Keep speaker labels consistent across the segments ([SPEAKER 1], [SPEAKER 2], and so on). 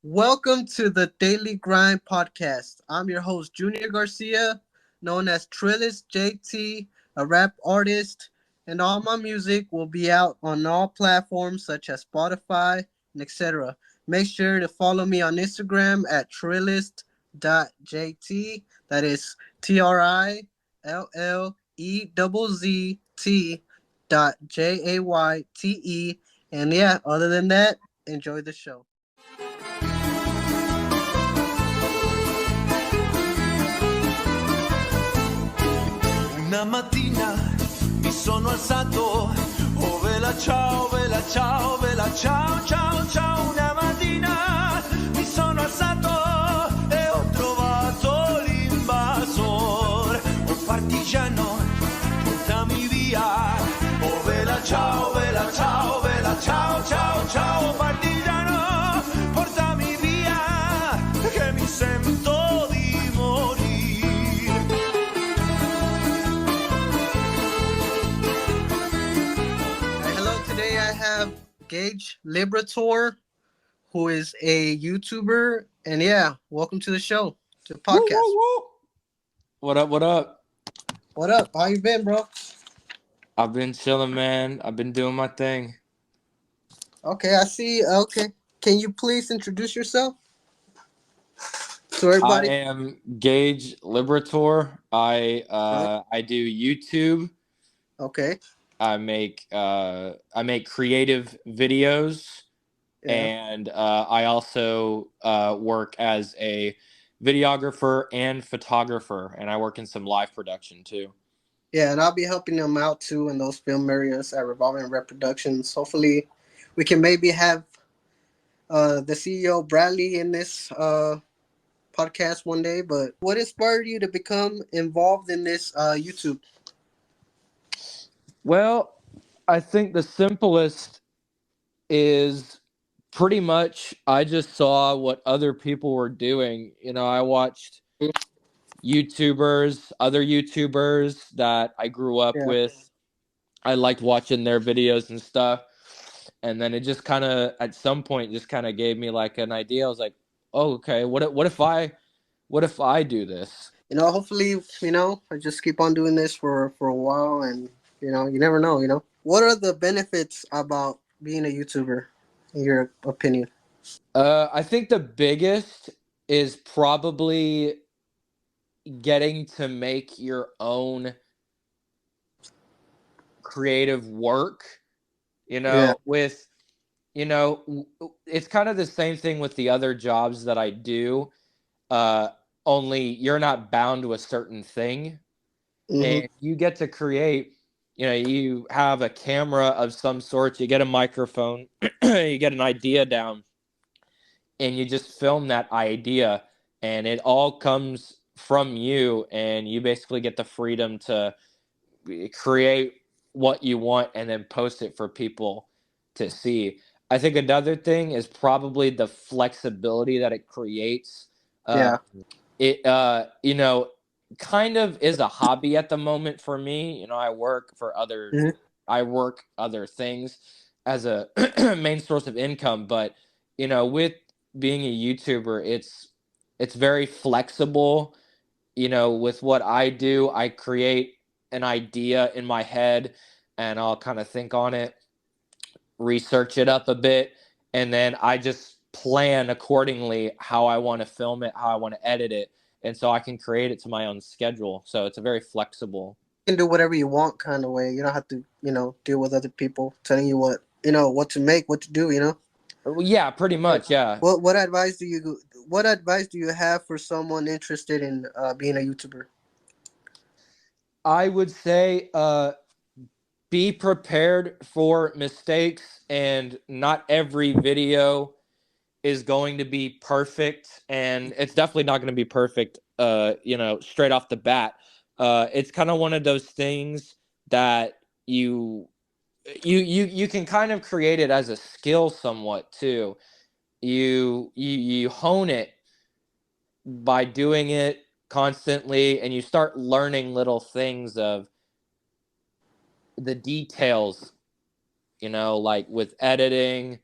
[SPEAKER 1] Welcome to the Daily Grind Podcast. I'm your host, Junior Garcia, known as Trillezzt Jaytee, a rap artist, and all my music will be out on all platforms such as Spotify and etc. Make sure to follow me on Instagram at trillezzt.jt. That is TRILLEZZT .JAYTE. And yeah, other than that, enjoy the show.
[SPEAKER 2] Una mattina mi sono alzato, oh vela ciao, vela ciao, vela ciao, ciao, ciao. Una mattina mi sono alzato e ho trovato l'invasor, un partigiano, portami via. Oh vela ciao, vela ciao, vela ciao, ciao, ciao. Partigiano, portami via, che mi sento di morire.
[SPEAKER 1] Hello, today I have Gage Liberatore, who is a YouTuber. And yeah, welcome to the show, to the
[SPEAKER 3] Woo,
[SPEAKER 1] podcast.
[SPEAKER 3] woo, woo. What up? What up?
[SPEAKER 1] What up? How you been, bro?
[SPEAKER 3] I've been chilling, man. I've been doing my thing.
[SPEAKER 1] Okay, I see. Okay. Can you please introduce yourself to
[SPEAKER 3] I
[SPEAKER 1] everybody?
[SPEAKER 3] am Gage Liberatore. I do YouTube.
[SPEAKER 1] Okay.
[SPEAKER 3] I make creative videos,
[SPEAKER 1] Yeah.
[SPEAKER 3] and I also work as a videographer and photographer, and I work in some live production too.
[SPEAKER 1] Yeah, and I'll be helping them out too in those film areas at Revolving Rep Productions. Hopefully, we can maybe have the CEO Bradley in this podcast one day. But what inspired you to become involved in this YouTube?
[SPEAKER 3] Well, I think the simplest is pretty much I just saw what other people were doing. I watched other YouTubers that I grew up
[SPEAKER 1] Yeah.
[SPEAKER 3] with. I liked watching their videos and stuff. And then it just kind of, at some point, just kind of gave me like an idea. I was like, oh, okay, what if I do this?
[SPEAKER 1] Hopefully, I just keep on doing this for a while, and you never know. What are the benefits about being a YouTuber, in your opinion?
[SPEAKER 3] I think the biggest is probably getting to make your own creative work,
[SPEAKER 1] Yeah.
[SPEAKER 3] with, it's kind of the same thing with the other jobs that I do. Only you're not bound to a certain thing,
[SPEAKER 1] Mm-hmm.
[SPEAKER 3] and you get to create. You have a camera of some sort, you get a microphone, you get an idea down, and you just film that idea, and it all comes from you, and you basically get the freedom to create what you want and then post it for people to see. I think another thing is probably the flexibility that it creates.
[SPEAKER 1] Yeah.
[SPEAKER 3] It kind of is a hobby at the moment for me.
[SPEAKER 1] Mm-hmm.
[SPEAKER 3] I work other things as a main source of income, but with being a YouTuber, it's very flexible. With what I do, I create an idea in my head, and I'll kind of think on it, research it up a bit, and then I just plan accordingly how I want to film it, how I want to edit it, and so I can create it to my own schedule. So it's a very flexible.
[SPEAKER 1] You can do whatever you want, kind of way. You don't have to, deal with other people telling you what to make, what to do.
[SPEAKER 3] Yeah, pretty much. Yeah.
[SPEAKER 1] What advice do you have for someone interested in being a YouTuber?
[SPEAKER 3] I would say be prepared for mistakes, and not every video is going to be perfect, and it's definitely not going to be perfect straight off the bat. It's kind of one of those things that you can kind of create it as a skill somewhat too. You hone it by doing it constantly, and you start learning little things of the details, like with editing,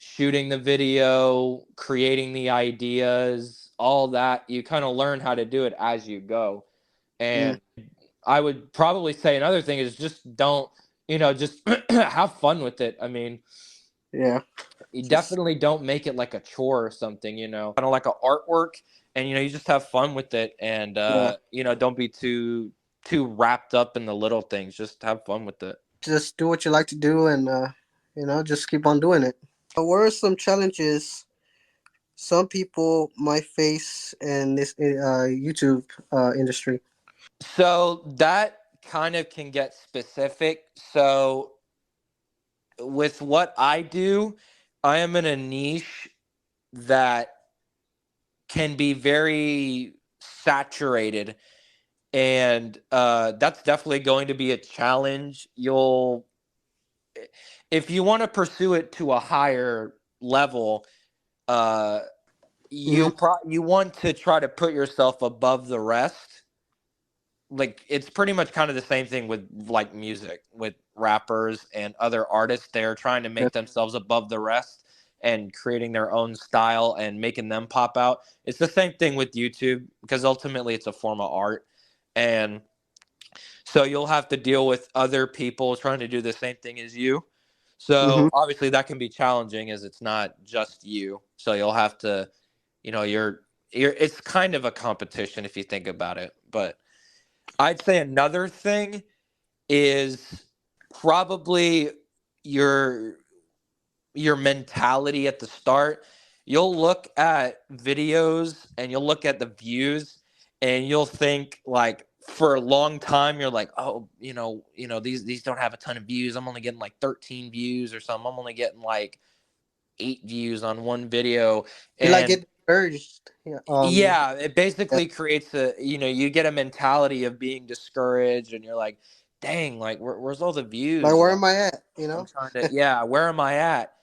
[SPEAKER 3] shooting the video, creating the ideas, all that. You kind of learn how to do it as you go.
[SPEAKER 1] Mm,
[SPEAKER 3] And I would probably say another thing is just don't, just have fun with it. I mean,
[SPEAKER 1] yeah.
[SPEAKER 3] you
[SPEAKER 1] Just
[SPEAKER 3] definitely don't make it like a chore or something, kind of like an artwork, and you just have fun with it, and
[SPEAKER 1] yeah.
[SPEAKER 3] don't be too wrapped up in the little things. Just have fun with it.
[SPEAKER 1] Just do what you like to do, and just keep on doing it. What are some challenges some people might face in this YouTube industry?
[SPEAKER 3] So that kind of can get specific. So with what I do, I am in a niche that can be very saturated, and that's definitely going to be a challenge. If you want to pursue it to a higher level, uh,
[SPEAKER 1] Mm-hmm.
[SPEAKER 3] you want to try to put yourself above the rest. Like, it's pretty much kind of the same thing with like music, with rappers and other artists. They're trying to
[SPEAKER 1] Yeah.
[SPEAKER 3] make themselves above the rest and creating their own style and making them pop out. It's the same thing with YouTube, because ultimately it's a form of art. And so you'll have to deal with other people trying to do the same thing as you.
[SPEAKER 1] Mm-hmm.
[SPEAKER 3] So obviously that can be challenging, as it's not just you. So you'll have to, you're it's kind of a competition if you think about it. But I'd say another thing is probably your your mentality at the start. You'll look at videos and you'll look at the views, and you'll think, like, for a long time you're like, oh, these don't have a ton of views. I'm only getting like 13 views or something. I'm only getting like 8 views on one video.
[SPEAKER 1] You like
[SPEAKER 3] And
[SPEAKER 1] get discouraged. Yeah.
[SPEAKER 3] yeah, it basically creates you get a mentality of being discouraged, and you're like, dang, like, where's all the
[SPEAKER 1] Like,
[SPEAKER 3] views?
[SPEAKER 1] where
[SPEAKER 3] Like,
[SPEAKER 1] am I at?
[SPEAKER 3] I'm trying to, yeah, where am I at?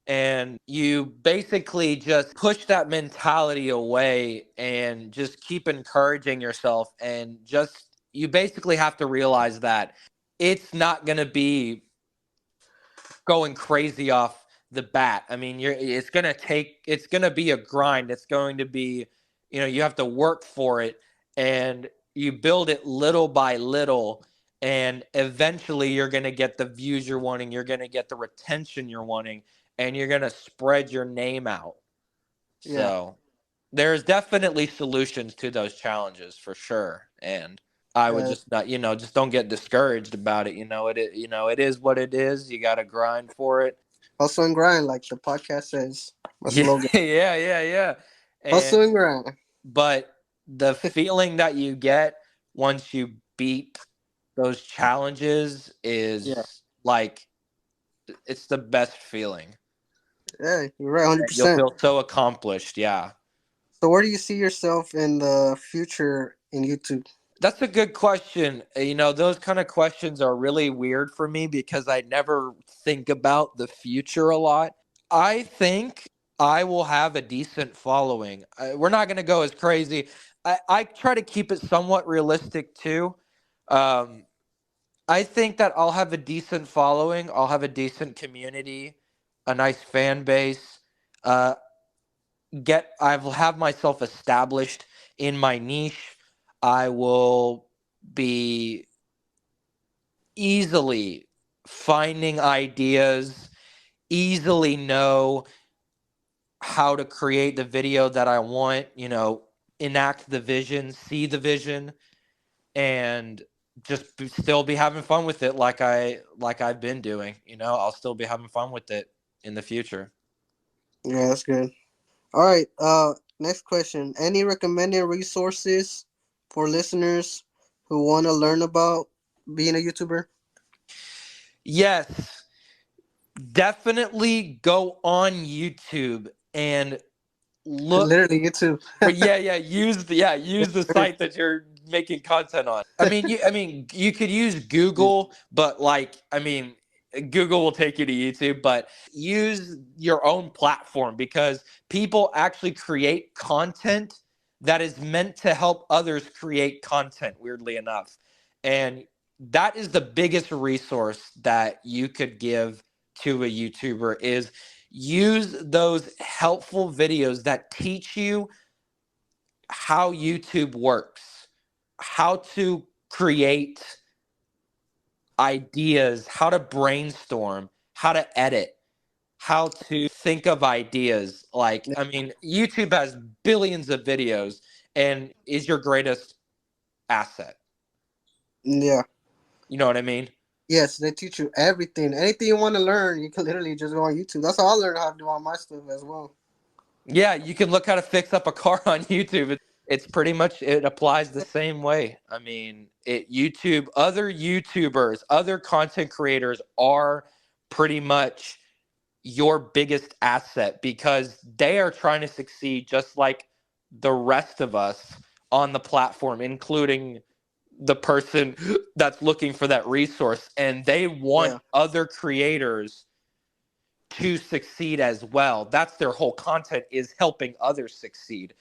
[SPEAKER 3] And you basically just push that mentality away and just keep encouraging yourself, and just you basically have to realize that it's not going to be going crazy off the bat. I mean, it's going to be a grind. It's going to be, you have to work for it, and you build it little by little, and eventually you're going to get the views you're wanting, you're going to get the retention you're wanting, and you're going to spread your name out.
[SPEAKER 1] Yeah.
[SPEAKER 3] So there's definitely solutions to those challenges for sure. And I would
[SPEAKER 1] Yeah.
[SPEAKER 3] just not, just don't get discouraged about it. It is what it is. You got to grind for it.
[SPEAKER 1] Hustle and grind, like the podcast says. My
[SPEAKER 3] Yeah,
[SPEAKER 1] slogan.
[SPEAKER 3] yeah.
[SPEAKER 1] Hustle
[SPEAKER 3] And
[SPEAKER 1] and grind.
[SPEAKER 3] but the feeling that you get once you beat those challenges
[SPEAKER 1] Yeah.
[SPEAKER 3] is like, it's the best feeling.
[SPEAKER 1] Yeah, you're right, hundred
[SPEAKER 3] You'll
[SPEAKER 1] percent.
[SPEAKER 3] feel so accomplished. Yeah.
[SPEAKER 1] So, where do you see yourself in the future in YouTube?
[SPEAKER 3] That's a good question. Those kind of questions are really weird for me, because I never think about the future a lot. I think I will have a decent following. We're not going to go as crazy. I try to keep it somewhat realistic too. Um, I think that I'll have a decent following. I'll have a decent community, a nice fan base. Uh, I'll have myself established in my niche. I will be easily finding ideas, easily know how to create the video that I want, enact the vision, see the vision, and just still be having fun with it, like I've been doing. I'll still be having fun with it in the future.
[SPEAKER 1] Yeah, that's good. All right. Next question. Any recommended resources for listeners who want to learn about being a YouTuber?
[SPEAKER 3] Yes, definitely go on YouTube and look.
[SPEAKER 1] Literally, YouTube.
[SPEAKER 3] But yeah, use the site that you're making content on. I mean, you could use Google, but, like, I mean, Google will take you to YouTube, but use your own platform, because people actually create content that is meant to help others create content, weirdly enough. And that is the biggest resource that you could give to a YouTuber, is use those helpful videos that teach you how YouTube works, how to create ideas, how to brainstorm, how to edit, how to think of ideas. Like, I mean, YouTube has billions of videos and is your greatest asset.
[SPEAKER 1] Yeah.
[SPEAKER 3] You know what I mean?
[SPEAKER 1] Yes, they teach you everything. Anything you want to learn, you can literally just go on YouTube. That's how I learned how to do all my stuff as well.
[SPEAKER 3] Yeah, you can look how to fix up a car on YouTube. It's pretty much, it applies the same way. I mean, YouTube, other YouTubers, other content creators are pretty much your biggest asset because they are trying to succeed just like the rest of us on the platform, including the person that's looking for that resource. And they want
[SPEAKER 1] Yeah.
[SPEAKER 3] other creators to succeed as well. That's their whole content, is helping others succeed.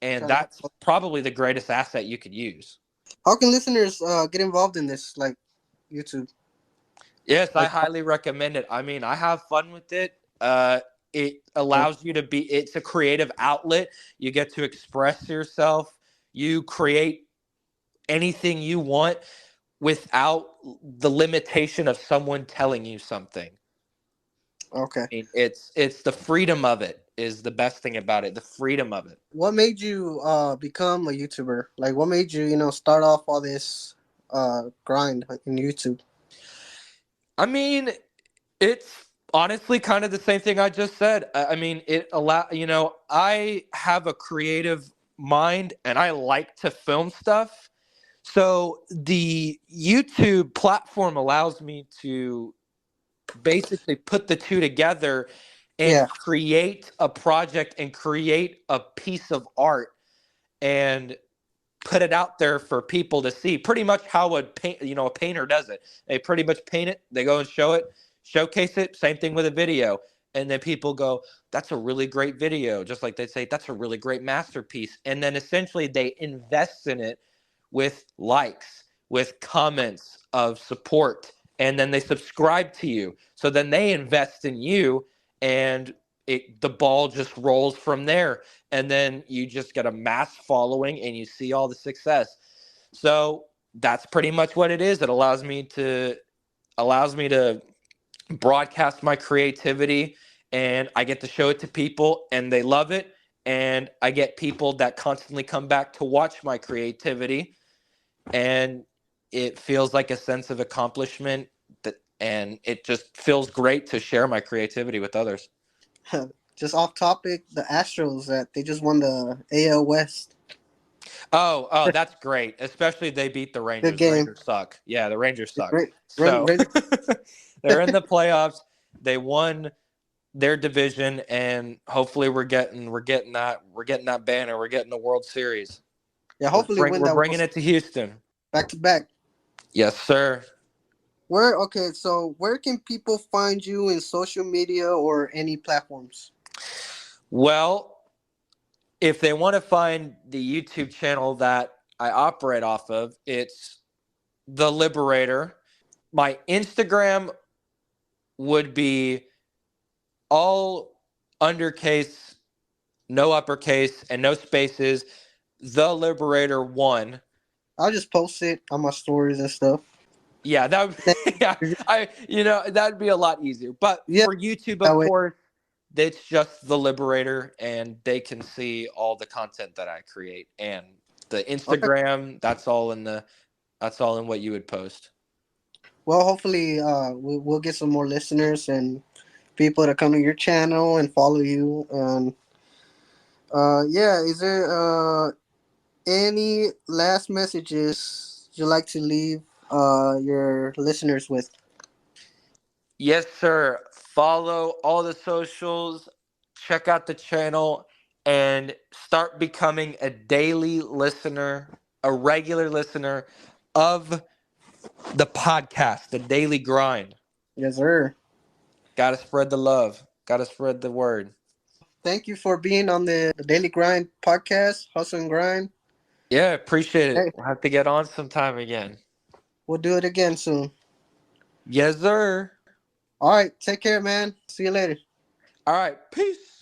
[SPEAKER 3] And
[SPEAKER 1] Trying to
[SPEAKER 3] that's
[SPEAKER 1] help.
[SPEAKER 3] probably the greatest asset you could use.
[SPEAKER 1] How can listeners get involved in this, like YouTube?
[SPEAKER 3] Yes, I
[SPEAKER 1] Like,
[SPEAKER 3] highly recommend it. I mean, I have fun with it. It allows you to be, it's a creative outlet. You get to express yourself. You create anything you want without the limitation of someone telling you something.
[SPEAKER 1] okay.
[SPEAKER 3] I mean, it's the freedom of it is the best thing about it. The freedom of it.
[SPEAKER 1] What made you become a YouTuber? Like, what made you, start off all this grind in YouTube?
[SPEAKER 3] I mean, it's honestly kind of the same thing I just said. I mean, I have a creative mind and I like to film stuff. So the YouTube platform allows me to basically put the two together and
[SPEAKER 1] Yeah.
[SPEAKER 3] create a project and create a piece of art and put it out there for people to see. Pretty much how a painter does it. They pretty much paint it, they go and show it, showcase it. Same thing with a video, and then people go, "That's a really great video." Just like they say, "That's a really great masterpiece," and then essentially they invest in it with likes, with comments of support, and then they subscribe to you. So then they invest in you, and the ball just rolls from there, and then you just get a mass following and you see all the success. So that's pretty much what it is. It allows me to broadcast my creativity, and I get to show it to people and they love it, and I get people that constantly come back to watch my creativity, and it feels like a sense of accomplishment, and it just feels great to share my creativity with others.
[SPEAKER 1] Just off topic, the Astros that they just won the AL West.
[SPEAKER 3] Oh, that's great. Especially they beat the
[SPEAKER 1] Good
[SPEAKER 3] Rangers. The
[SPEAKER 1] game.
[SPEAKER 3] Rangers suck. Yeah, the Rangers suck.
[SPEAKER 1] Great.
[SPEAKER 3] So
[SPEAKER 1] Rangers.
[SPEAKER 3] they're in the playoffs. They won their division, and hopefully we're getting that banner. We're getting the World Series.
[SPEAKER 1] Yeah, hopefully win
[SPEAKER 3] We're
[SPEAKER 1] that
[SPEAKER 3] bringing it to Houston.
[SPEAKER 1] back to back.
[SPEAKER 3] Yes, sir.
[SPEAKER 1] Where can people find you in social media or any platforms?
[SPEAKER 3] Well, if they want to find the YouTube channel that I operate off of, it's The Liberator. My Instagram would be all undercase, no uppercase, and no spaces. The Liberator 1.
[SPEAKER 1] I'll just post it on my stories and stuff.
[SPEAKER 3] Yeah, that would, yeah, that'd be a lot easier. But
[SPEAKER 1] Yeah,
[SPEAKER 3] for YouTube,
[SPEAKER 1] that
[SPEAKER 3] of
[SPEAKER 1] way.
[SPEAKER 3] course, it's just The Liberator, and they can see all the content that I create. And the
[SPEAKER 1] Okay.
[SPEAKER 3] Instagram, that's all in what you would post.
[SPEAKER 1] Well, hopefully, we'll get some more listeners and people to come to your channel and follow you. And yeah, is there any last messages you'd like to leave your listeners with?
[SPEAKER 3] Yes, sir. Follow all the socials, check out the channel, and start becoming a daily listener, a regular listener of the podcast, the daily grind.
[SPEAKER 1] Yes, sir.
[SPEAKER 3] Got to spread the love, got to spread the word.
[SPEAKER 1] Thank you for being on the Daily Grind podcast, Hustle and Grind.
[SPEAKER 3] Yeah, appreciate it.
[SPEAKER 1] Hey,
[SPEAKER 3] We'll have to get on sometime again.
[SPEAKER 1] we'll do it again soon.
[SPEAKER 3] Yes, sir.
[SPEAKER 1] All right, take care, man. See you later.
[SPEAKER 2] All right, peace.